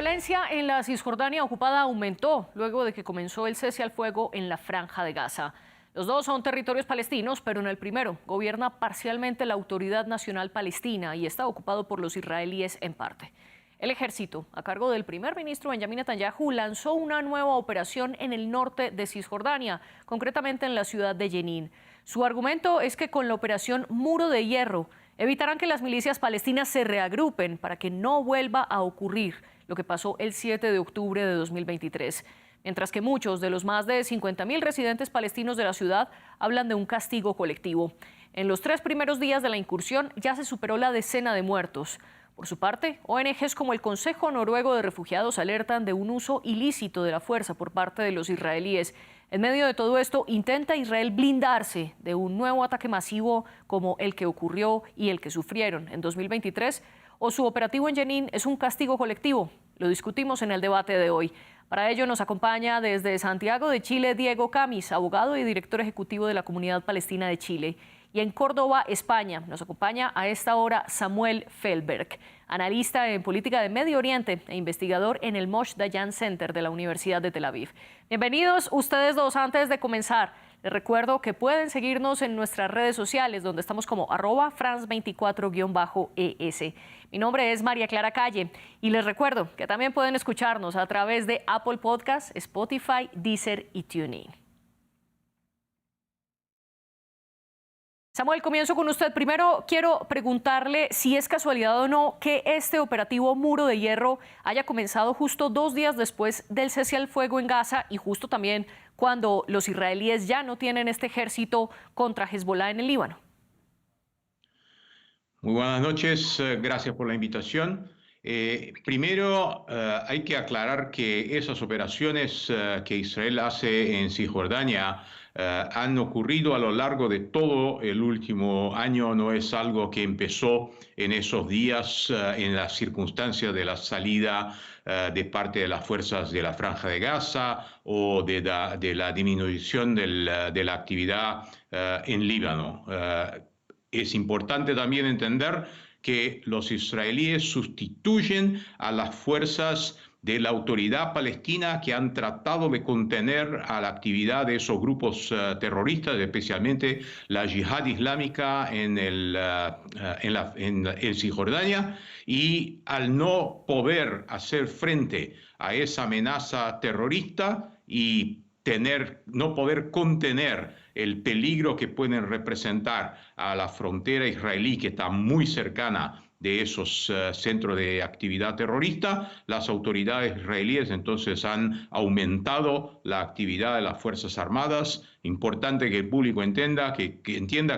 violencia en la Cisjordania ocupada aumentó luego de que comenzó el cese al fuego en la Franja de Gaza. Los dos son territorios palestinos, pero en el primero gobierna parcialmente la Autoridad Nacional Palestina y está ocupado por los israelíes en parte. El ejército, a cargo del primer ministro Benjamin Netanyahu, lanzó una nueva operación en el norte de Cisjordania, concretamente en la ciudad de Jenin. Su argumento es que con la operación Muro de Hierro evitarán que las milicias palestinas se reagrupen para que no vuelva a ocurrir lo que pasó el 7 de octubre de 2023. Mientras que muchos de los más de 50.000 residentes palestinos de la ciudad hablan de un castigo colectivo. En los 3 primeros días de la incursión ya se superó la decena de muertos. Por su parte, ONGs como el Consejo Noruego de Refugiados alertan de un uso ilícito de la fuerza por parte de los israelíes. En medio de todo esto, intenta Israel blindarse de un nuevo ataque masivo como el que ocurrió y el que sufrieron en 2023, o su operativo en Jenin es un castigo colectivo. Lo discutimos en el debate de hoy. Para ello nos acompaña desde Santiago de Chile Diego Camis, abogado y director ejecutivo de la Comunidad Palestina de Chile. Y en Córdoba, España, nos acompaña a esta hora Samuel Feldberg, analista en política de Medio Oriente e investigador en el Moshe Dayan Center de la Universidad de Tel Aviv. Bienvenidos ustedes dos. Antes de comenzar, les recuerdo que pueden seguirnos en nuestras redes sociales, donde estamos como @France24-ES. Mi nombre es María Clara Calle y les recuerdo que también pueden escucharnos a través de Apple Podcasts, Spotify, Deezer y TuneIn. Samuel, comienzo con usted. Primero quiero preguntarle si es casualidad o no que este operativo Muro de Hierro haya comenzado justo 2 días después del cese al fuego en Gaza y justo también cuando los israelíes ya no tienen este ejército contra Hezbollah en el Líbano. Muy buenas noches, gracias por la invitación. Primero, hay que aclarar que esas operaciones que Israel hace en Cisjordania han ocurrido a lo largo de todo el último año, no es algo que empezó en esos días, en las circunstancias de la salida de parte de las fuerzas de la Franja de Gaza o de la disminución de la actividad en Líbano. Es importante también entender que los israelíes sustituyen a las fuerzas de la autoridad palestina que han tratado de contener a la actividad de esos grupos terroristas, especialmente la yihad islámica en Cisjordania, y al no poder hacer frente a esa amenaza terrorista y no poder contener el peligro que pueden representar a la frontera israelí, que está muy cercana de esos centros de actividad terrorista, las autoridades israelíes entonces han aumentado la actividad de las Fuerzas Armadas. Importante que el público entienda que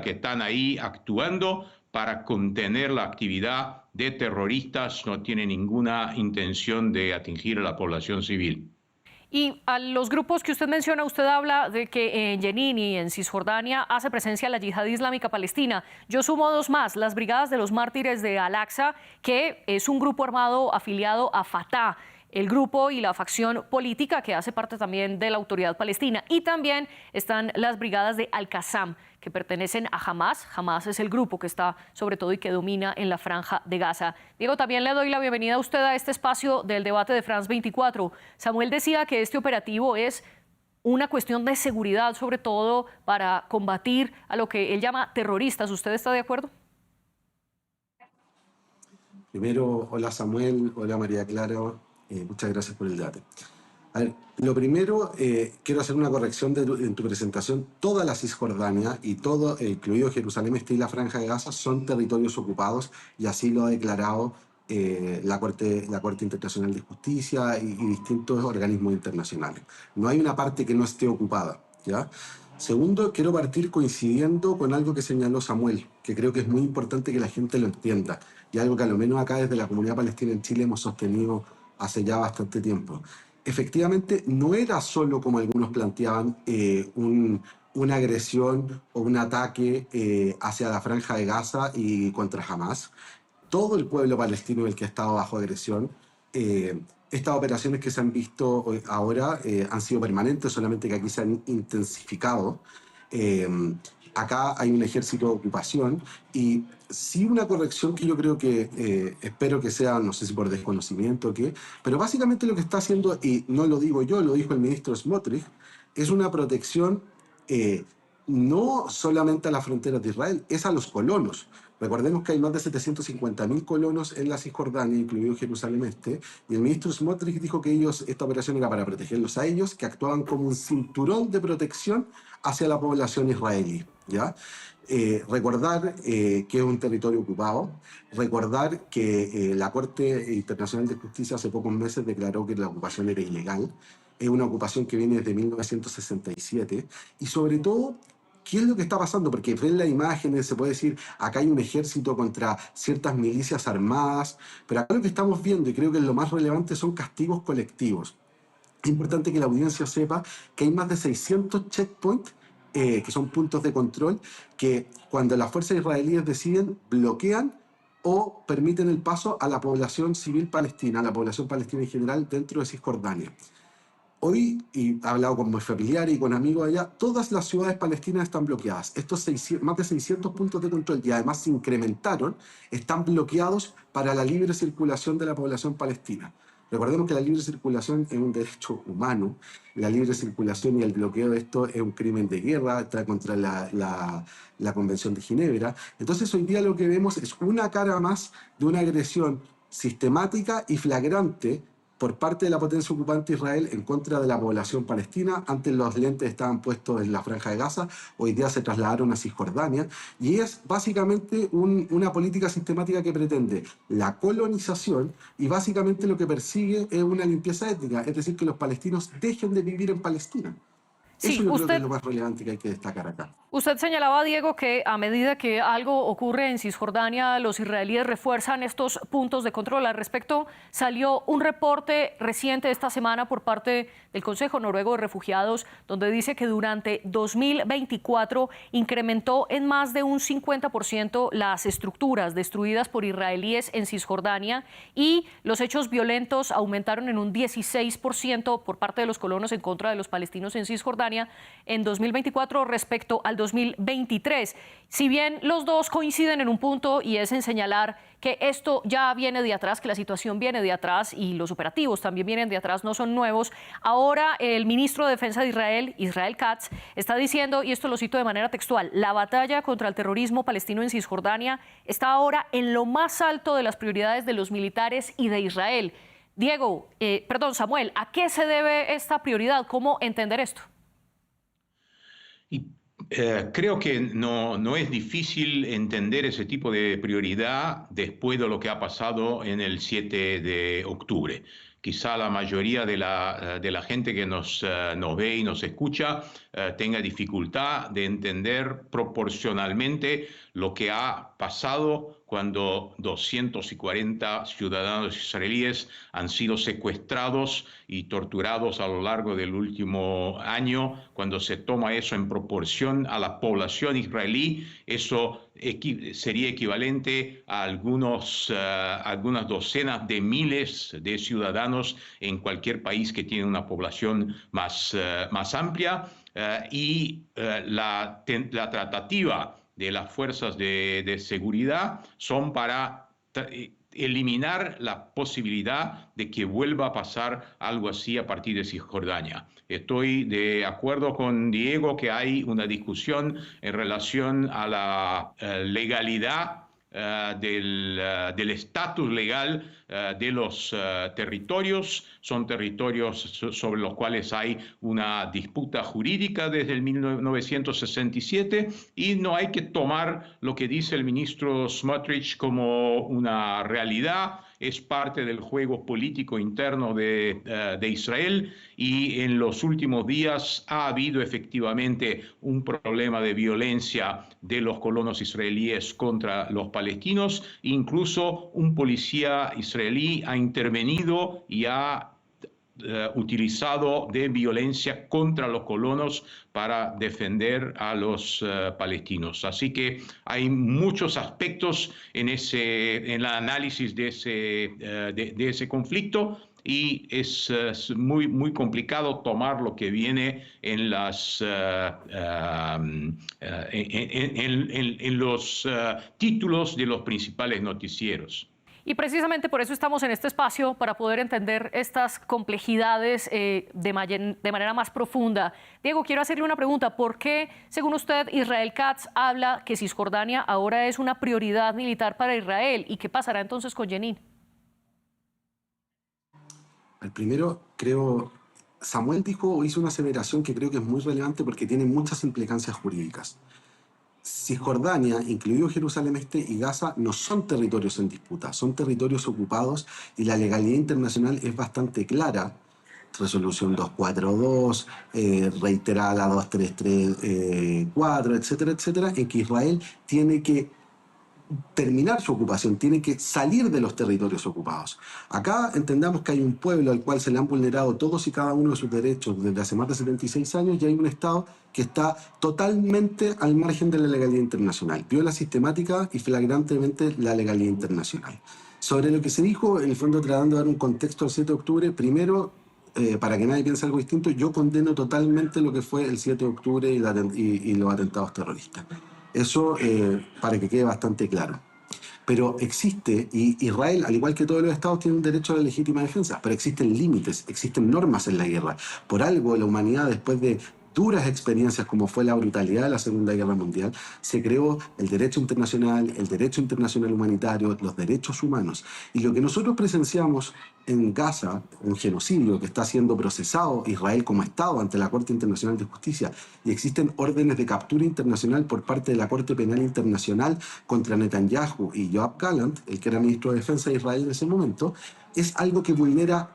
están ahí actuando para contener la actividad de terroristas, no tienen ninguna intención de atingir a la población civil. Y a los grupos que usted menciona, usted habla de que en Jenin y en Cisjordania hace presencia la Yihad Islámica Palestina. Yo sumo 2 más, las Brigadas de los Mártires de Al-Aqsa, que es un grupo armado afiliado a Fatah, el grupo y la facción política que hace parte también de la Autoridad Palestina. Y también están las Brigadas de Al-Qassam, que pertenecen a Hamas. Hamas es el grupo que está sobre todo y que domina en la Franja de Gaza. Diego, también le doy la bienvenida a usted a este espacio del debate de France 24. Samuel decía que este operativo es una cuestión de seguridad, sobre todo para combatir a lo que él llama terroristas. ¿Usted está de acuerdo? Primero, hola Samuel, hola María Clara, muchas gracias por el debate. A ver, lo primero, quiero hacer una corrección en tu presentación. Toda la Cisjordania y todo, incluido Jerusalén Este y la Franja de Gaza, son territorios ocupados y así lo ha declarado la Corte Internacional de Justicia y distintos organismos internacionales. No hay una parte que no esté ocupada, ¿ya? Segundo, quiero partir coincidiendo con algo que señaló Samuel, que creo que es muy importante que la gente lo entienda, y algo que a lo menos acá desde la comunidad palestina en Chile hemos sostenido hace ya bastante tiempo. Efectivamente, no era solo, como algunos planteaban, una agresión o un ataque hacia la Franja de Gaza y contra Hamas. Todo el pueblo palestino el que ha estado bajo agresión. Estas operaciones que se han visto ahora han sido permanentes, solamente que aquí se han intensificado. Acá hay un ejército de ocupación y sí una corrección que yo creo que espero que sea, no sé si por desconocimiento o qué, pero básicamente lo que está haciendo, y no lo digo yo, lo dijo el ministro Smotrich, es una protección no solamente a las fronteras de Israel, es a los colonos. Recordemos que hay más de 750.000 colonos en la Cisjordania, incluido Jerusalén Este, y el ministro Smotrich dijo que esta operación era para protegerlos a ellos, que actuaban como un cinturón de protección hacia la población israelí, ¿ya? Recordar que es un territorio ocupado, recordar que la Corte Internacional de Justicia hace pocos meses declaró que la ocupación era ilegal, es una ocupación que viene desde 1967, y sobre todo, ¿qué es lo que está pasando? Porque ven las imágenes, se puede decir, acá hay un ejército contra ciertas milicias armadas, pero acá lo que estamos viendo, y creo que es lo más relevante, son castigos colectivos. Es importante que la audiencia sepa que hay más de 600 checkpoints, que son puntos de control, que cuando las fuerzas israelíes deciden, bloquean o permiten el paso a la población civil palestina, a la población palestina en general dentro de Cisjordania. Hoy, y he hablado con mis familiares y con amigos allá, todas las ciudades palestinas están bloqueadas. Estos más de 600 puntos de control, y además se incrementaron, están bloqueados para la libre circulación de la población palestina. Recordemos que la libre circulación es un derecho humano. La libre circulación y el bloqueo de esto es un crimen de guerra, está contra la Convención de Ginebra. Entonces hoy día lo que vemos es una cara más de una agresión sistemática y flagrante por parte de la potencia ocupante Israel en contra de la población palestina. Antes los lentes estaban puestos en la Franja de Gaza, hoy día se trasladaron a Cisjordania, y es básicamente una política sistemática que pretende la colonización, y básicamente lo que persigue es una limpieza étnica, es decir, que los palestinos dejen de vivir en Palestina. Eso Sí, yo creo que es lo más relevante que hay que destacar acá. usted señalaba, Diego, que a medida que algo ocurre en Cisjordania, los israelíes refuerzan estos puntos de control. Al respecto, salió un reporte reciente esta semana por parte del Consejo Noruego de Refugiados, donde dice que durante 2024 incrementó en más de un 50% las estructuras destruidas por israelíes en Cisjordania, y los hechos violentos aumentaron en un 16% por parte de los colonos en contra de los palestinos en Cisjordania en 2024 respecto al 2023. Si bien los dos coinciden en un punto, y es en señalar que esto ya viene de atrás, que la situación viene de atrás y los operativos también vienen de atrás, no son nuevos. Ahora el ministro de Defensa de Israel, Israel Katz, está diciendo, y esto lo cito de manera textual: la batalla contra el terrorismo palestino en Cisjordania está ahora en lo más alto de las prioridades de los militares y de Israel. Samuel, ¿a qué se debe esta prioridad? ¿Cómo entender esto? Y creo que no es difícil entender ese tipo de prioridad después de lo que ha pasado en el 7 de octubre. Quizá la mayoría de la gente que nos ve y nos escucha tenga dificultad de entender proporcionalmente lo que ha pasado cuando 240 ciudadanos israelíes han sido secuestrados y torturados a lo largo del último año. Cuando se toma eso en proporción a la población israelí, eso sería equivalente a algunas docenas de miles de ciudadanos en cualquier país que tiene una población más amplia. La tratativa de las fuerzas de seguridad son para eliminar la posibilidad de que vuelva a pasar algo así a partir de Cisjordania. Estoy de acuerdo con Diego que hay una discusión en relación a la legalidad del estatus legal de los territorios. Son territorios sobre los cuales hay una disputa jurídica desde el 1967, y no hay que tomar lo que dice el ministro Smotrich como una realidad. Es parte del juego político interno de Israel, y en los últimos días ha habido efectivamente un problema de violencia de los colonos israelíes contra los palestinos. Incluso un policía israelí ha intervenido y ha utilizado de violencia contra los colonos para defender a los palestinos. Así que hay muchos aspectos en el análisis de ese conflicto. y es muy complicado tomar lo que viene en los títulos de los principales noticieros. Y precisamente por eso estamos en este espacio, para poder entender estas complejidades de manera más profunda. Diego, quiero hacerle una pregunta. ¿Por qué, según usted, Israel Katz habla que Cisjordania ahora es una prioridad militar para Israel? ¿Y qué pasará entonces con Jenin? El primero, creo, Samuel hizo una aseveración que creo que es muy relevante porque tiene muchas implicancias jurídicas. Cisjordania, incluido Jerusalén Este y Gaza, no son territorios en disputa, son territorios ocupados y la legalidad internacional es bastante clara. Resolución 242, reiterada la 2334, etcétera, etcétera, en que Israel tiene que terminar su ocupación, tiene que salir de los territorios ocupados. Acá entendamos que hay un pueblo al cual se le han vulnerado todos y cada uno de sus derechos desde hace más de 76 años y hay un Estado que está totalmente al margen de la legalidad internacional. Viola sistemática y flagrantemente la legalidad internacional. Sobre lo que se dijo, en el fondo tratando de dar un contexto al 7 de octubre, primero, para que nadie piense algo distinto, yo condeno totalmente lo que fue el 7 de octubre y los atentados terroristas. Eso para que quede bastante claro. Pero existe, y Israel, al igual que todos los estados, tiene un derecho a la legítima defensa, pero existen límites, existen normas en la guerra. Por algo, la humanidad, después de duras experiencias como fue la brutalidad de la Segunda Guerra Mundial, se creó el derecho internacional humanitario, los derechos humanos. Y lo que nosotros presenciamos en Gaza, un genocidio que está siendo procesado Israel como Estado ante la Corte Internacional de Justicia, y existen órdenes de captura internacional por parte de la Corte Penal Internacional contra Netanyahu y Yoav Gallant, el que era ministro de Defensa de Israel en ese momento, es algo que vulneró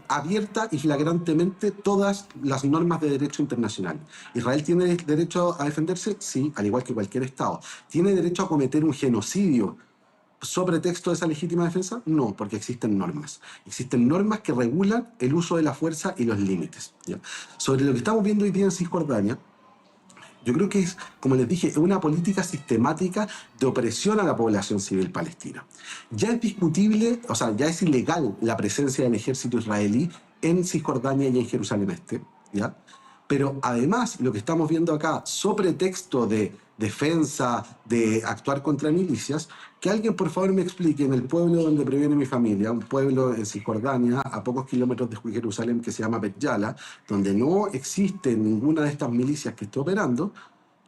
abierta y flagrantemente todas las normas de derecho internacional. ¿Israel tiene derecho a defenderse? Sí, al igual que cualquier Estado. ¿Tiene derecho a cometer un genocidio sobre texto de esa legítima defensa? No, porque existen normas. Existen normas que regulan el uso de la fuerza y los límites, ¿ya? Sobre lo que estamos viendo hoy día en Cisjordania, yo creo que es, como les dije, es una política sistemática de opresión a la población civil palestina. Ya es discutible, o sea, ya es ilegal la presencia del ejército israelí en Cisjordania y en Jerusalén Este, ¿ya? Pero además, lo que estamos viendo acá, sobre texto de defensa, de actuar contra milicias, que alguien por favor me explique en el pueblo donde proviene mi familia, un pueblo en Cisjordania, a pocos kilómetros de Jerusalén, que se llama Bet Yala, donde no existe ninguna de estas milicias que esté operando,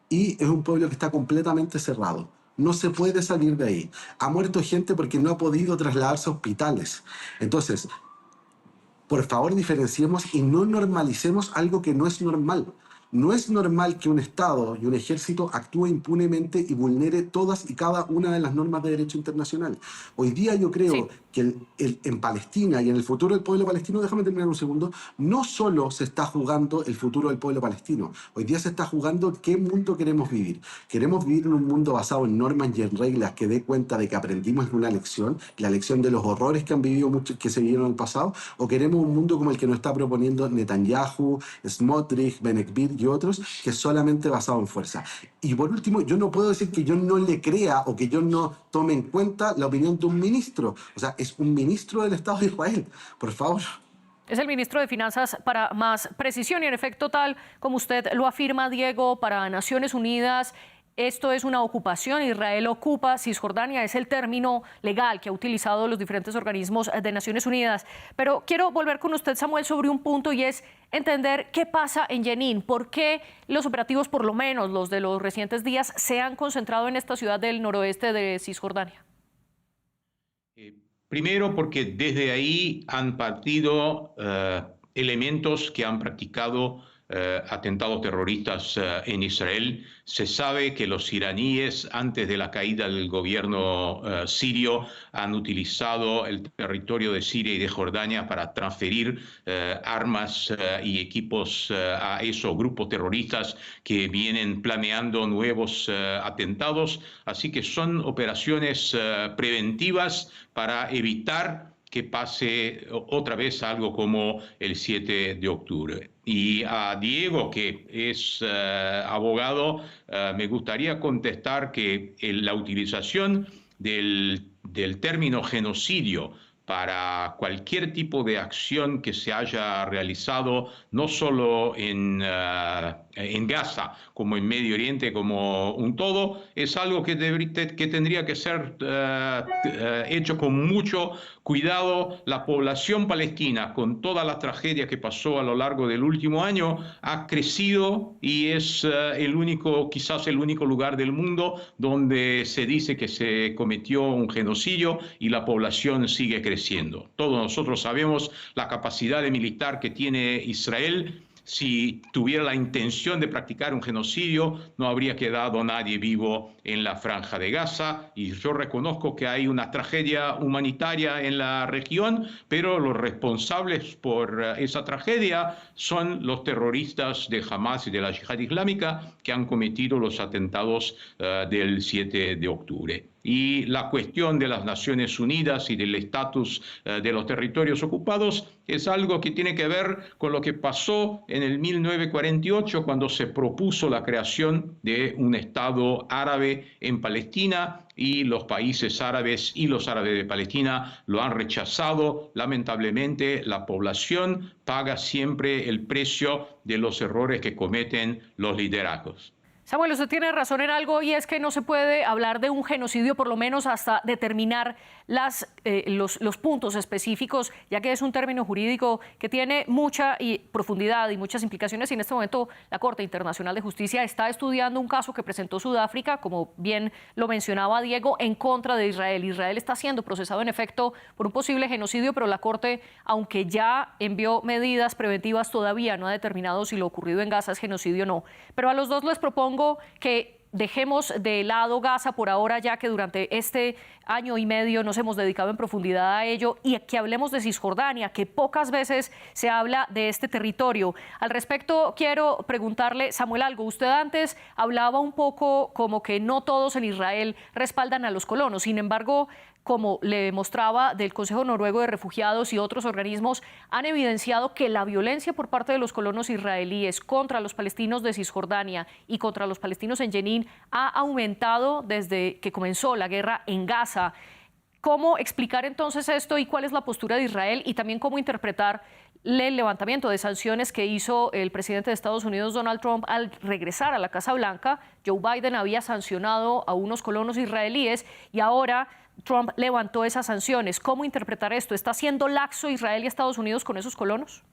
y es un pueblo que está completamente cerrado. No se puede salir de ahí. Ha muerto gente porque no ha podido trasladarse a hospitales. Entonces, por favor, diferenciemos y no normalicemos algo que no es normal. No es normal que un Estado y un ejército actúe impunemente y vulnere todas y cada una de las normas de derecho internacional. Hoy día yo creo que en Palestina y en el futuro del pueblo palestino, déjame terminar un segundo, no solo se está jugando el futuro del pueblo palestino, hoy día se está jugando qué mundo queremos vivir. ¿Queremos vivir en un mundo basado en normas y en reglas que dé cuenta de que aprendimos una lección, la lección de los horrores que han vivido muchos, que se vivieron en el pasado? ¿O queremos un mundo como el que nos está proponiendo Netanyahu, Smotrich, Ben-Gvir y otros, que es solamente basado en fuerza? Y por último, yo no puedo decir que yo no le crea o que yo no tome en cuenta la opinión de un ministro. O sea, es un ministro del Estado de Israel. Por favor. Es el ministro de Finanzas, para más precisión, y en efecto, tal como usted lo afirma, Diego, para Naciones Unidas, esto es una ocupación. Israel ocupa Cisjordania, es el término legal que ha utilizado los diferentes organismos de Naciones Unidas. Pero quiero volver con usted, Samuel, sobre un punto, y es entender qué pasa en Jenin. ¿Por qué los operativos, por lo menos los de los recientes días, se han concentrado en esta ciudad del noroeste de Cisjordania? Primero, porque desde ahí han partido elementos que han practicado atentados terroristas en Israel. Se sabe que los iraníes, antes de la caída del gobierno sirio, han utilizado el territorio de Siria y de Jordania para transferir armas y equipos a esos grupos terroristas que vienen planeando nuevos atentados. Así que son operaciones preventivas para evitar que pase otra vez algo como el 7 de octubre. Y a Diego, que es abogado, me gustaría contestar que la utilización del término genocidio para cualquier tipo de acción que se haya realizado, no solo en Gaza, como en Medio Oriente, como un todo, es algo que tendría que ser hecho con mucho cuidado. La población palestina, con toda la tragedia que pasó a lo largo del último año, ha crecido y es quizás el único lugar del mundo donde se dice que se cometió un genocidio y la población sigue creciendo. Todos nosotros sabemos la capacidad militar que tiene Israel. Si tuviera la intención de practicar un genocidio, no habría quedado nadie vivo en la Franja de Gaza. Y yo reconozco que hay una tragedia humanitaria en la región, pero los responsables por esa tragedia son los terroristas de Hamas y de la Yihad Islámica que han cometido los atentados del 7 de octubre. Y la cuestión de las Naciones Unidas y del estatus de los territorios ocupados es algo que tiene que ver con lo que pasó en el 1948, cuando se propuso la creación de un Estado árabe en Palestina, y los países árabes y los árabes de Palestina lo han rechazado. Lamentablemente, la población paga siempre el precio de los errores que cometen los liderazgos. Samuel, usted tiene razón en algo, y es que no se puede hablar de un genocidio, por lo menos hasta determinar los puntos específicos, ya que es un término jurídico que tiene mucha profundidad y muchas implicaciones. Y en este momento la Corte Internacional de Justicia está estudiando un caso que presentó Sudáfrica, como bien lo mencionaba Diego, en contra de Israel. Israel está siendo procesado en efecto por un posible genocidio, pero la Corte, aunque ya envió medidas preventivas, todavía no ha determinado si lo ocurrido en Gaza es genocidio o no. Pero a los dos les propongo que dejemos de lado Gaza por ahora, ya que durante este año y medio nos hemos dedicado en profundidad a ello, y que hablemos de Cisjordania, que pocas veces se habla de este territorio. Al respecto, quiero preguntarle, Samuel, algo. Usted antes hablaba un poco como que no todos en Israel respaldan a los colonos. Sin embargo, como le mostraba, del Consejo Noruego de Refugiados y otros organismos han evidenciado que la violencia por parte de los colonos israelíes contra los palestinos de Cisjordania y contra los palestinos en Jenin ha aumentado desde que comenzó la guerra en Gaza. ¿Cómo explicar entonces esto y cuál es la postura de Israel, y también cómo interpretar el levantamiento de sanciones que hizo el presidente de Estados Unidos, Donald Trump, al regresar a la Casa Blanca? Joe Biden había sancionado a unos colonos israelíes y ahora Trump levantó esas sanciones. ¿Cómo interpretar esto? ¿Está siendo laxo Israel y Estados Unidos con esos colonos?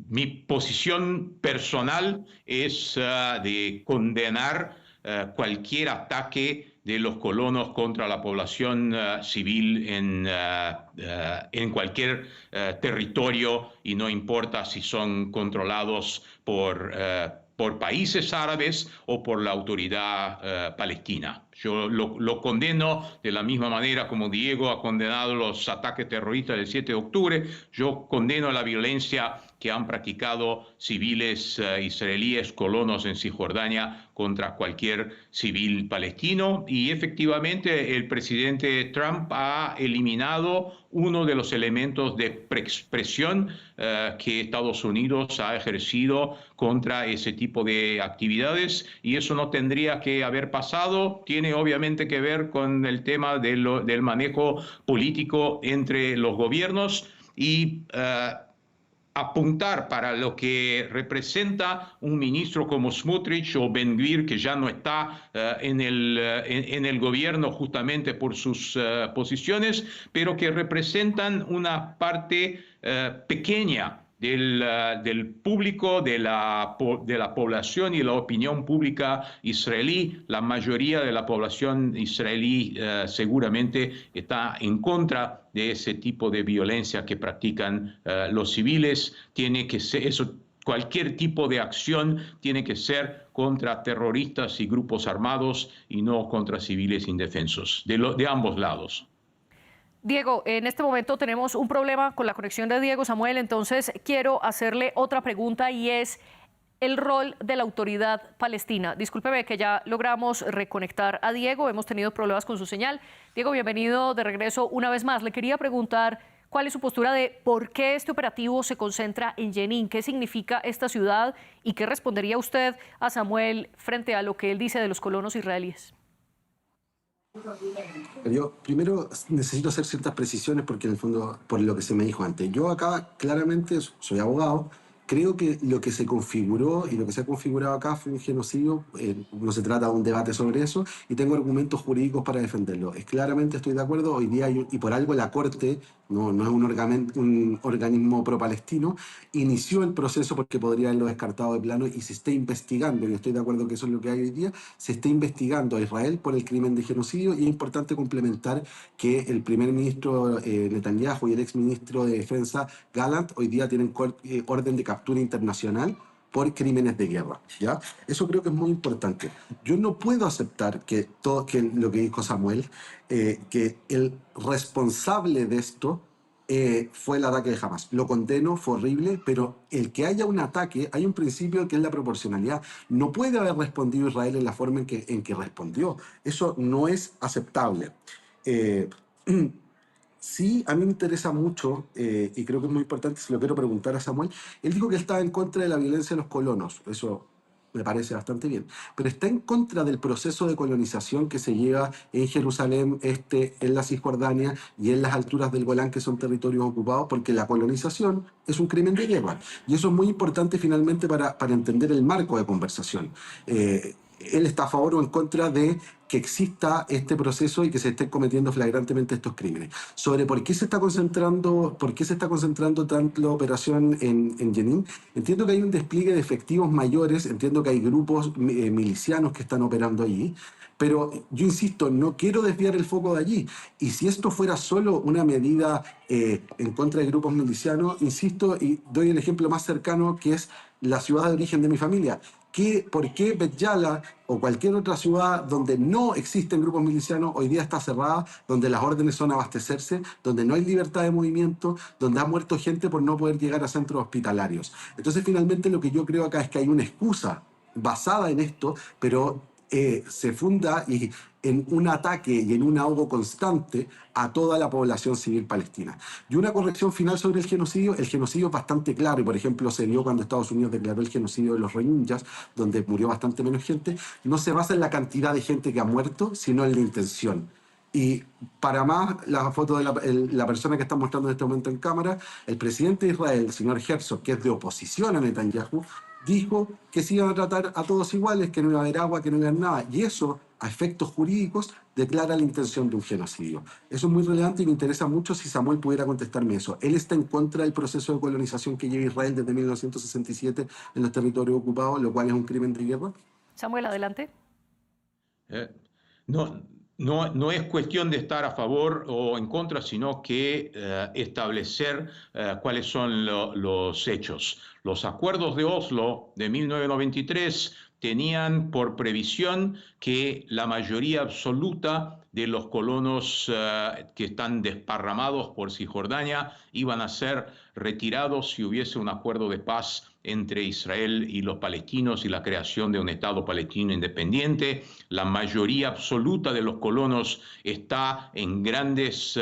Mi posición personal es de condenar cualquier ataque de los colonos contra la población civil en cualquier territorio, y no importa si son controlados por países árabes o por la autoridad palestina. Yo lo condeno de la misma manera como Diego ha condenado los ataques terroristas del 7 de octubre. Yo condeno la violencia que han practicado civiles israelíes, colonos en Cisjordania, contra cualquier civil palestino. Y efectivamente el presidente Trump ha eliminado uno de los elementos de presión que Estados Unidos ha ejercido contra ese tipo de actividades, y eso no tendría que haber pasado. Tiene obviamente que ver con el tema del manejo político entre los gobiernos, y apuntar para lo que representa un ministro como Smotrich o Ben-Gvir, que ya no está en el gobierno justamente por sus posiciones, pero que representan una parte pequeña del público, de la población y la opinión pública israelí. La mayoría de la población israelí seguramente está en contra de ese tipo de violencia que practican los civiles. Tiene que ser eso. Cualquier tipo de acción tiene que ser contra terroristas y grupos armados, y no contra civiles indefensos, de ambos lados. Diego, en este momento tenemos un problema con la conexión de Diego, Samuel, entonces quiero hacerle otra pregunta, y es el rol de la autoridad palestina. Discúlpeme que ya logramos reconectar a Diego, hemos tenido problemas con su señal. Diego, bienvenido de regreso una vez más. Le quería preguntar cuál es su postura de por qué este operativo se concentra en Jenin, qué significa esta ciudad, y qué respondería usted a Samuel frente a lo que él dice de los colonos israelíes. Yo primero necesito hacer ciertas precisiones porque en el fondo, por lo que se me dijo antes, yo acá claramente soy abogado, creo que lo que se configuró y lo que se ha configurado acá fue un genocidio, no se trata de un debate sobre eso y tengo argumentos jurídicos para defenderlo. Es claramente estoy de acuerdo, hoy día y por algo la Corte, no es un organismo pro-palestino, inició el proceso porque podría haberlo descartado de plano y se está investigando, y estoy de acuerdo que eso es lo que hay hoy día, se está investigando a Israel por el crimen de genocidio y es importante complementar que el primer ministro Netanyahu y el ex ministro de Defensa Gallant hoy día tienen orden de captura internacional por crímenes de guerra, ¿ya? Eso creo que es muy importante. Yo no puedo aceptar que lo que dijo Samuel, que el responsable de esto fue el ataque de Hamas. Lo condeno, fue horrible, pero el que haya un ataque, hay un principio que es la proporcionalidad. No puede haber respondido Israel en la forma en que respondió. Eso no es aceptable. Eh, Sí, a mí me interesa mucho, y creo que es muy importante, se lo quiero preguntar a Samuel. Él dijo que estaba en contra de la violencia de los colonos, eso me parece bastante bien, pero está en contra del proceso de colonización que se lleva en Jerusalén Este, en la Cisjordania y en las alturas del Golán, que son territorios ocupados, porque la colonización es un crimen de guerra. Y eso es muy importante finalmente para entender el marco de conversación. Él está a favor o en contra de que exista este proceso y que se estén cometiendo flagrantemente estos crímenes. Sobre por qué se está concentrando tanto la operación en Jenin, entiendo que hay un despliegue de efectivos mayores, entiendo que hay grupos milicianos que están operando allí, pero yo insisto, no quiero desviar el foco de allí. Y si esto fuera solo una medida en contra de grupos milicianos, insisto, y doy el ejemplo más cercano, que es la ciudad de origen de mi familia. ¿Por qué Bet Yala o cualquier otra ciudad donde no existen grupos milicianos hoy día está cerrada, donde las órdenes son abastecerse, donde no hay libertad de movimiento, donde ha muerto gente por no poder llegar a centros hospitalarios? Entonces, finalmente, lo que yo creo acá es que hay una excusa basada en esto, pero se funda en un ataque y en un ahogo constante a toda la población civil palestina. Y una corrección final sobre el genocidio es bastante claro, y por ejemplo se vio cuando Estados Unidos declaró el genocidio de los rohingyas, donde murió bastante menos gente, no se basa en la cantidad de gente que ha muerto, sino en la intención. Y para más, la foto de la persona que está mostrando en este momento en cámara, el presidente de Israel, el señor Herzog, que es de oposición a Netanyahu, dijo que se iban a tratar a todos iguales, que no iba a haber agua, que no iba a haber nada. Y eso, a efectos jurídicos, declara la intención de un genocidio. Eso es muy relevante y me interesa mucho si Samuel pudiera contestarme eso. Él está en contra del proceso de colonización que lleva Israel desde 1967 en los territorios ocupados, lo cual es un crimen de guerra. Samuel, adelante. No, no es cuestión de estar a favor o en contra, sino que establecer cuáles son los hechos. Los acuerdos de Oslo de 1993 tenían por previsión que la mayoría absoluta de los colonos que están desparramados por Cisjordania iban a ser retirados si hubiese un acuerdo de paz entre Israel y los palestinos y la creación de un Estado palestino independiente. La mayoría absoluta de los colonos está en grandes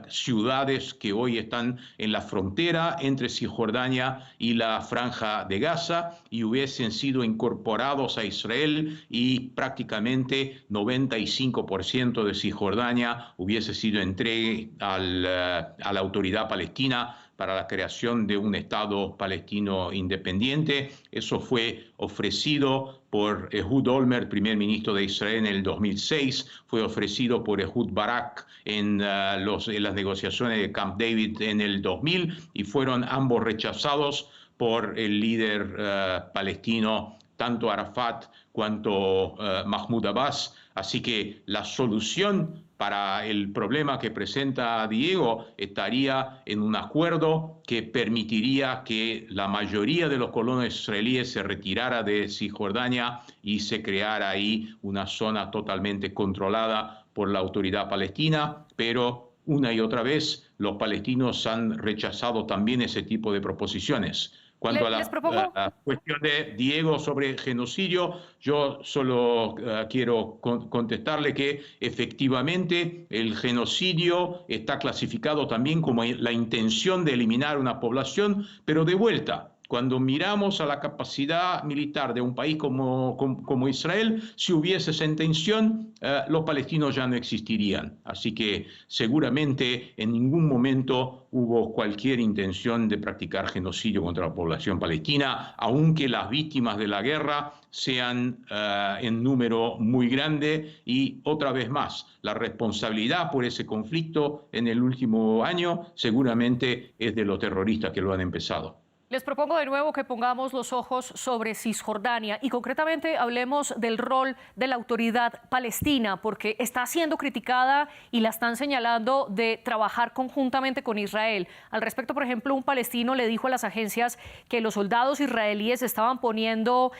ciudades que hoy están en la frontera entre Cisjordania y la Franja de Gaza y hubiesen sido incorporados a Israel y prácticamente 95% de Cisjordania hubiese sido entregue a la autoridad palestina para la creación de un Estado palestino independiente. Eso fue ofrecido por Ehud Olmert, primer ministro de Israel en el 2006, fue ofrecido por Ehud Barak en las negociaciones de Camp David en el 2000 y fueron ambos rechazados por el líder palestino, tanto Arafat cuanto Mahmoud Abbas. Así que la solución para el problema que presenta Diego estaría en un acuerdo que permitiría que la mayoría de los colonos israelíes se retirara de Cisjordania y se creara ahí una zona totalmente controlada por la autoridad palestina, pero una y otra vez los palestinos han rechazado también ese tipo de proposiciones. Cuanto a la cuestión de Diego sobre genocidio, yo solo quiero contestarle que efectivamente el genocidio está clasificado también como la intención de eliminar una población, pero de vuelta, cuando miramos a la capacidad militar de un país como Israel, si hubiese esa intención, los palestinos ya no existirían. Así que seguramente en ningún momento hubo cualquier intención de practicar genocidio contra la población palestina, aunque las víctimas de la guerra sean en número muy grande. Y otra vez más, la responsabilidad por ese conflicto en el último año seguramente es de los terroristas que lo han empezado. Les propongo de nuevo que pongamos los ojos sobre Cisjordania y concretamente hablemos del rol de la autoridad palestina, porque está siendo criticada y la están señalando de trabajar conjuntamente con Israel. Al respecto, por ejemplo, un palestino le dijo a las agencias que los soldados israelíes estaban poniendo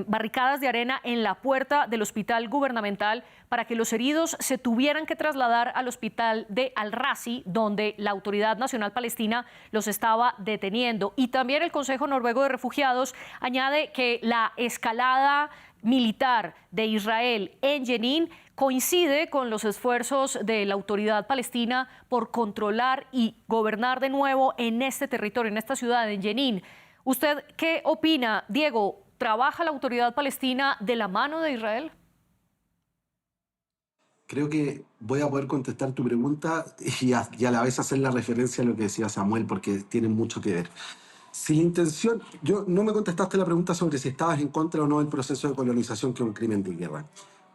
barricadas de arena en la puerta del hospital gubernamental para que los heridos se tuvieran que trasladar al hospital de Al-Razi, donde la Autoridad Nacional Palestina los estaba deteniendo. Y también el Consejo Noruego de Refugiados añade que la escalada militar de Israel en Jenin coincide con los esfuerzos de la autoridad palestina por controlar y gobernar de nuevo en este territorio, en esta ciudad, en Jenin. ¿Usted qué opina, Diego? ¿Trabaja la autoridad palestina de la mano de Israel? Creo que voy a poder contestar tu pregunta y a la vez hacer la referencia a lo que decía Samuel, porque tienen mucho que ver. Si la intención, no me contestaste la pregunta sobre si estabas en contra o no del proceso de colonización, que es un crimen de guerra.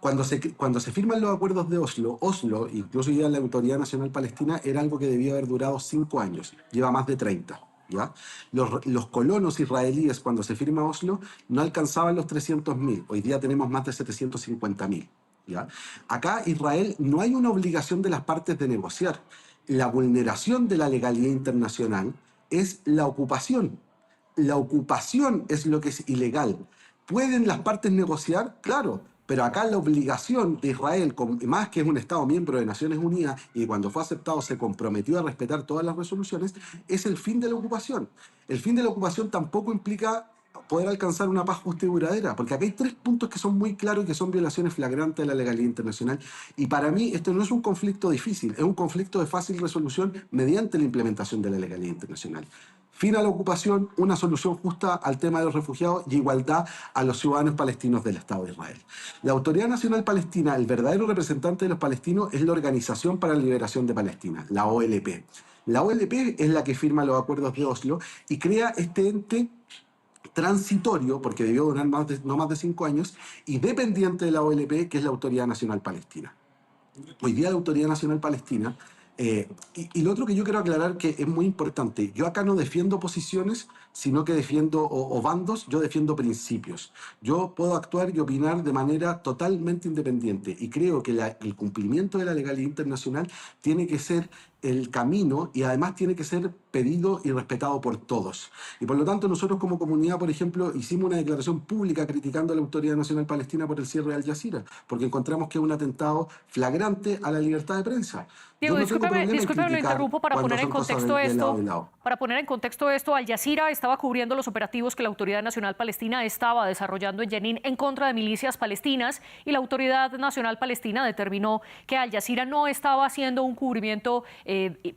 Cuando se firman los acuerdos de Oslo, incluso ya la Autoridad Nacional Palestina, era algo que debía haber durado 5 años, lleva más de 30. ¿Ya? Los colonos israelíes, cuando se firma Oslo, no alcanzaban los 300.000, hoy día tenemos más de 750.000. ¿Ya? Acá Israel no hay una obligación de las partes de negociar. La vulneración de la legalidad internacional es la ocupación. La ocupación es lo que es ilegal. ¿Pueden las partes negociar? Claro, pero acá la obligación de Israel, más que es un Estado miembro de Naciones Unidas y cuando fue aceptado se comprometió a respetar todas las resoluciones, es el fin de la ocupación. El fin de la ocupación tampoco implica poder alcanzar una paz justa y duradera, porque acá hay 3 puntos que son muy claros y que son violaciones flagrantes de la legalidad internacional, y para mí esto no es un conflicto difícil, es un conflicto de fácil resolución mediante la implementación de la legalidad internacional. Fin a la ocupación, una solución justa al tema de los refugiados y igualdad a los ciudadanos palestinos del Estado de Israel. La Autoridad Nacional Palestina, el verdadero representante de los palestinos, es la Organización para la Liberación de Palestina, la OLP. La OLP es la que firma los acuerdos de Oslo y crea este ente transitorio, porque debió durar no más de 5 años, y dependiente de la OLP, que es la Autoridad Nacional Palestina. Hoy día la Autoridad Nacional Palestina, y lo otro que yo quiero aclarar que es muy importante, yo acá no defiendo posiciones, sino que defiendo o bandos, yo defiendo principios. Yo puedo actuar y opinar de manera totalmente independiente y creo que el cumplimiento de la legalidad internacional tiene que ser el camino y además tiene que ser pedido y respetado por todos. Y por lo tanto nosotros como comunidad, por ejemplo, hicimos una declaración pública criticando a la Autoridad Nacional Palestina por el cierre de Al Jazeera, porque encontramos que es un atentado flagrante a la libertad de prensa. Diego, discúlpeme, lo interrumpo para poner en contexto esto. Para poner en contexto esto, Al Jazeera estaba cubriendo los operativos que la Autoridad Nacional Palestina estaba desarrollando en Jenin en contra de milicias palestinas y la Autoridad Nacional Palestina determinó que Al Jazeera no estaba haciendo un cubrimiento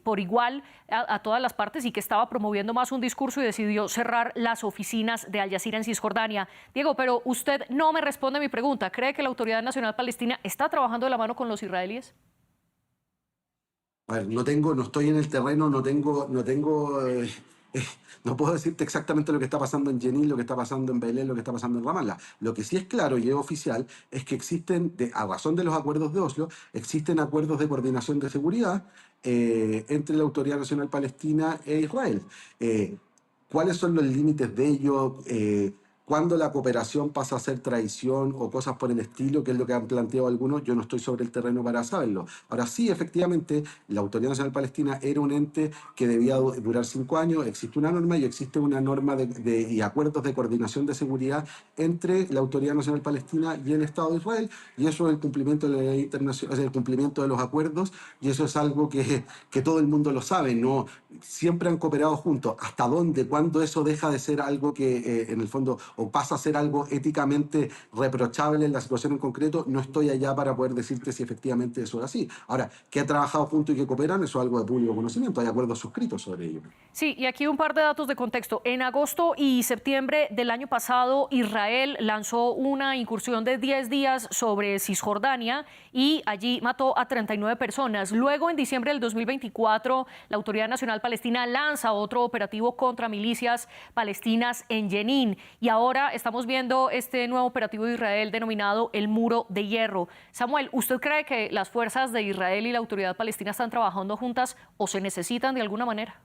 por igual a todas las partes y que estaba promoviendo más un discurso y decidió cerrar las oficinas de Al Jazeera en Cisjordania. Diego, pero usted no me responde a mi pregunta. ¿Cree que la Autoridad Nacional Palestina está trabajando de la mano con los israelíes? A ver, no estoy en el terreno, no puedo decirte exactamente lo que está pasando en Jenin, lo que está pasando en Belén, lo que está pasando en Ramallah. Lo que sí es claro y es oficial es que existen, a razón de los acuerdos de Oslo, existen acuerdos de coordinación de seguridad entre la Autoridad Nacional Palestina e Israel. ¿Cuáles son los límites de ello? Cuando la cooperación pasa a ser traición o cosas por el estilo, que es lo que han planteado algunos, yo no estoy sobre el terreno para saberlo. Ahora sí, efectivamente, la Autoridad Nacional Palestina era un ente que debía durar 5 años, existe una norma y existe una norma y acuerdos de coordinación de seguridad entre la Autoridad Nacional Palestina y el Estado de Israel, y eso es el cumplimiento de la ley internacional, es el cumplimiento de los acuerdos, y eso es algo que todo el mundo lo sabe, ¿no? siempre han cooperado juntos. ¿Hasta dónde, cuándo eso deja de ser algo que en el fondo o pasa a ser algo éticamente reprochable en la situación en concreto? No estoy allá para poder decirte si efectivamente eso es así. Ahora, que han trabajado juntos y que cooperan, eso es algo de público conocimiento, hay acuerdos suscritos sobre ello. Sí, y aquí un par de datos de contexto. En agosto y septiembre del año pasado, Israel lanzó una incursión de 10 días sobre Cisjordania y allí mató a 39 personas. Luego, en diciembre del 2024, la Autoridad Nacional Palestina lanza otro operativo contra milicias palestinas en Jenin. Y ahora estamos viendo este nuevo operativo de Israel denominado el Muro de Hierro. Samuel, ¿usted cree que las fuerzas de Israel y la Autoridad Palestina están trabajando juntas o se necesitan de alguna manera?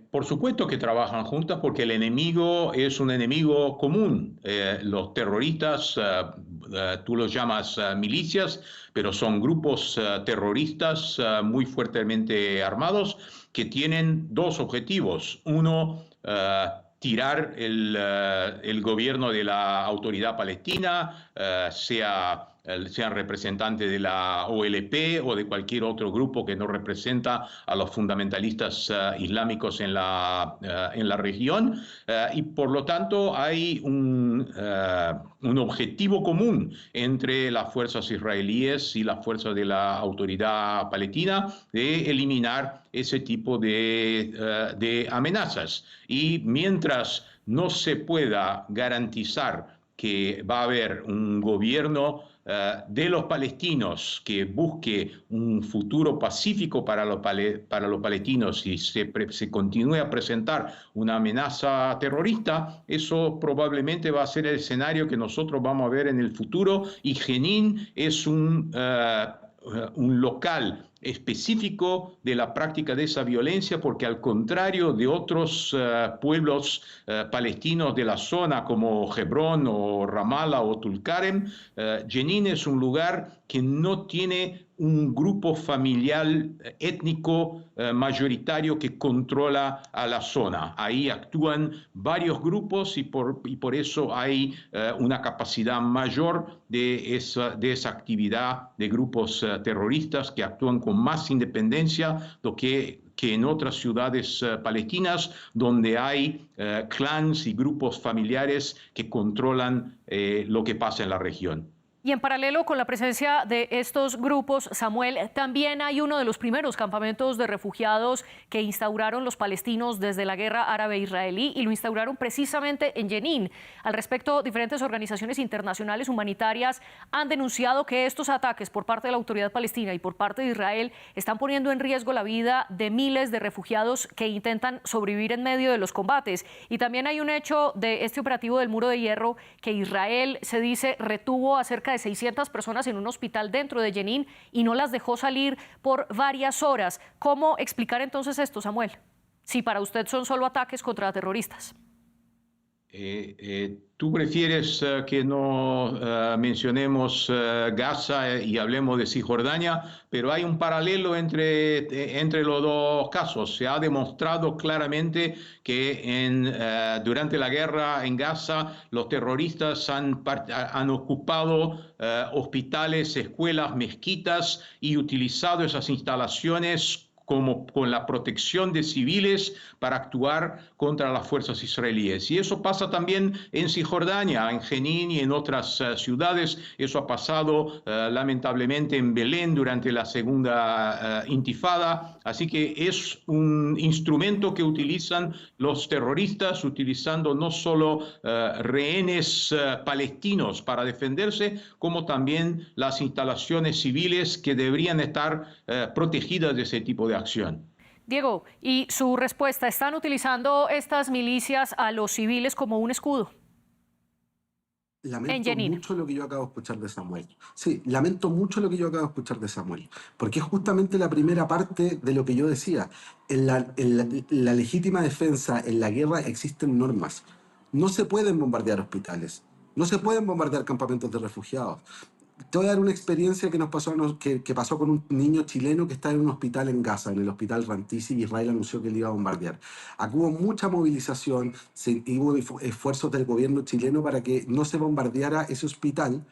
Por supuesto que trabajan juntas porque el enemigo es un enemigo común. Los terroristas, tú los llamas milicias, pero son grupos terroristas muy fuertemente armados que tienen dos objetivos. Uno, tirar el gobierno de la autoridad palestina, sean representantes de la OLP o de cualquier otro grupo que no representa a los fundamentalistas islámicos en la región. Y por lo tanto hay un objetivo común entre las fuerzas israelíes y las fuerzas de la autoridad palestina de eliminar ese tipo de amenazas. Y mientras no se pueda garantizar que va a haber un gobierno de los palestinos que busque un futuro pacífico para los palestinos y se continúe a presentar una amenaza terrorista, eso probablemente va a ser el escenario que nosotros vamos a ver en el futuro. Y Jenin es un local específico de la práctica de esa violencia, porque al contrario de otros pueblos palestinos de la zona como Hebrón o Ramallah o Tulkarem, Jenin es un lugar que no tiene un grupo familiar étnico mayoritario que controla a la zona. Ahí actúan varios grupos y por eso hay una capacidad mayor de esa actividad de grupos terroristas que actúan con más independencia que en otras ciudades palestinas, donde hay clans y grupos familiares que controlan lo que pasa en la región. Y en paralelo con la presencia de estos grupos, Samuel, también hay uno de los primeros campamentos de refugiados que instauraron los palestinos desde la guerra árabe-israelí y lo instauraron precisamente en Jenin. Al respecto, diferentes organizaciones internacionales humanitarias han denunciado que estos ataques por parte de la autoridad palestina y por parte de Israel están poniendo en riesgo la vida de miles de refugiados que intentan sobrevivir en medio de los combates. Y también hay un hecho de este operativo del Muro de Hierro que Israel, se dice, retuvo a cerca de 600 personas en un hospital dentro de Jenin y no las dejó salir por varias horas. ¿Cómo explicar entonces esto, Samuel? Si para usted son solo ataques contra terroristas. ¿Tú prefieres que no mencionemos Gaza y hablemos de Cisjordania? Pero hay un paralelo entre los dos casos. Se ha demostrado claramente que durante la guerra en Gaza los terroristas han ocupado hospitales, escuelas, mezquitas y utilizado esas instalaciones con la protección de civiles para actuar contra las fuerzas israelíes. Y eso pasa también en Cisjordania, en Jenin y en otras ciudades. Eso ha pasado lamentablemente en Belén durante la segunda intifada. Así que es un instrumento que utilizan los terroristas, utilizando no solo rehenes palestinos para defenderse, como también las instalaciones civiles que deberían estar protegidas de ese tipo de acción. Diego, y su respuesta, ¿están utilizando estas milicias a los civiles como un escudo? Lamento mucho lo que yo acabo de escuchar de Samuel. Sí, lamento mucho lo que yo acabo de escuchar de Samuel, porque es justamente la primera parte de lo que yo decía. En la legítima defensa, en la guerra, existen normas. No se pueden bombardear hospitales, no se pueden bombardear campamentos de refugiados. Te voy a dar una experiencia que pasó con un niño chileno que está en un hospital en Gaza, en el hospital Rantisi, y Israel anunció que le iba a bombardear. Aquí hubo mucha movilización, hubo esfuerzos del gobierno chileno para que no se bombardeara ese hospital,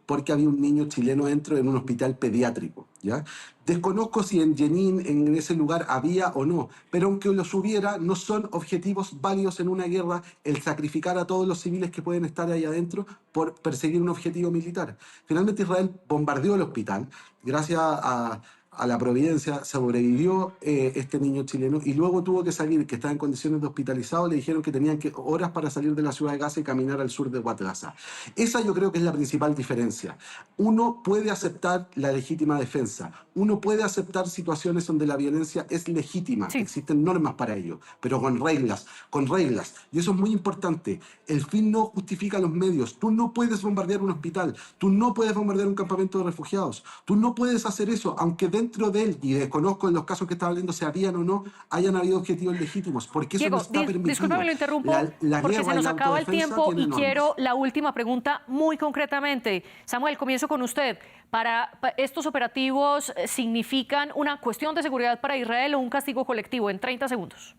porque había un niño chileno dentro en un hospital pediátrico, ¿ya? Desconozco si en Jenin, en ese lugar, había o no, pero aunque los hubiera, no son objetivos válidos en una guerra el sacrificar a todos los civiles que pueden estar ahí adentro por perseguir un objetivo militar. Finalmente Israel bombardeó el hospital, gracias a la providencia sobrevivió este niño chileno y luego tuvo que salir, que estaba en condiciones de hospitalizado, le dijeron que tenían horas para salir de la ciudad de Gaza y caminar al sur de Wad Gaza. Esa yo creo que es la principal diferencia. Uno puede aceptar la legítima defensa, uno puede aceptar situaciones donde la violencia es legítima, Sí. existen normas para ello, pero con reglas, y eso es muy importante. El fin no justifica los medios. Tú no puedes bombardear un hospital, tú no puedes bombardear un campamento de refugiados, tú no puedes hacer eso, aunque dentro de él, y desconozco en los casos que estaba hablando si habían o no, hayan habido objetivos legítimos, porque eso Diego, no está permitido. discúlpame, lo interrumpo porque guerra se y nos la acaba el autodefensa tiempo y tienen normas. quiero la última pregunta muy concretamente. Samuel, comienzo con usted. ¿Estos operativos significan una cuestión de seguridad para Israel o un castigo colectivo? En 30 segundos.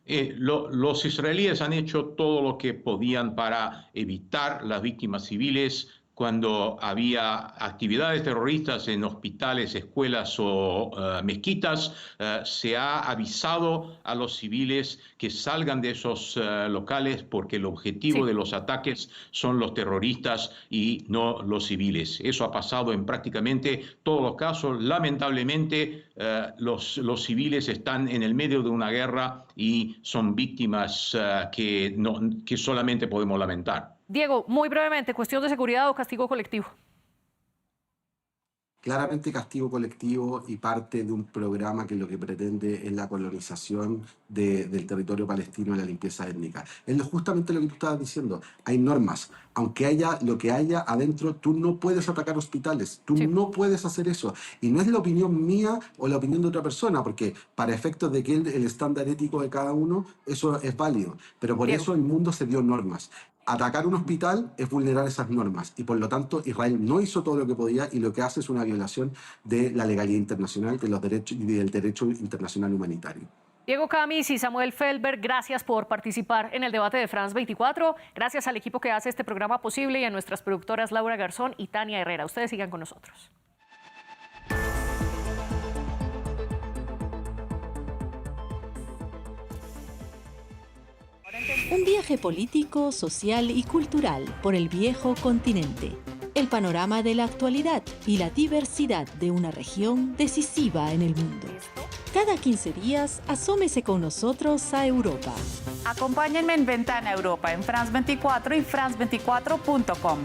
Los israelíes han hecho todo lo que podían para evitar las víctimas civiles. Cuando había actividades terroristas en hospitales, escuelas o mezquitas, se ha avisado a los civiles que salgan de esos locales porque el objetivo de los ataques son los terroristas y no los civiles. Eso ha pasado en prácticamente todos los casos. Lamentablemente, los civiles están en el medio de una guerra y son víctimas que solamente podemos lamentar. Diego, muy brevemente, ¿cuestión de seguridad o castigo colectivo? Claramente castigo colectivo y parte de un programa que lo que pretende es la colonización del territorio palestino y la limpieza étnica. Es justamente lo que tú estabas diciendo. Hay normas. Aunque haya lo que haya adentro, tú no puedes atacar hospitales. Tú no puedes hacer eso. Y no es la opinión mía o la opinión de otra persona, porque para efectos de que el estándar ético de cada uno, eso es válido. Pero por eso el mundo se dio normas. Atacar un hospital es vulnerar esas normas y por lo tanto Israel no hizo todo lo que podía y lo que hace es una violación de la legalidad internacional, de los derechos y del derecho internacional humanitario. Diego Camis y Samuel Feldberg, gracias por participar en el debate de France 24. Gracias al equipo que hace este programa posible y a nuestras productoras Laura Garzón y Tania Herrera. Ustedes sigan con nosotros. Un viaje político, social y cultural por el viejo continente. El panorama de la actualidad y la diversidad de una región decisiva en el mundo. Cada 15 días, asómese con nosotros a Europa. Acompáñenme en Ventana Europa en France 24 y France24.com.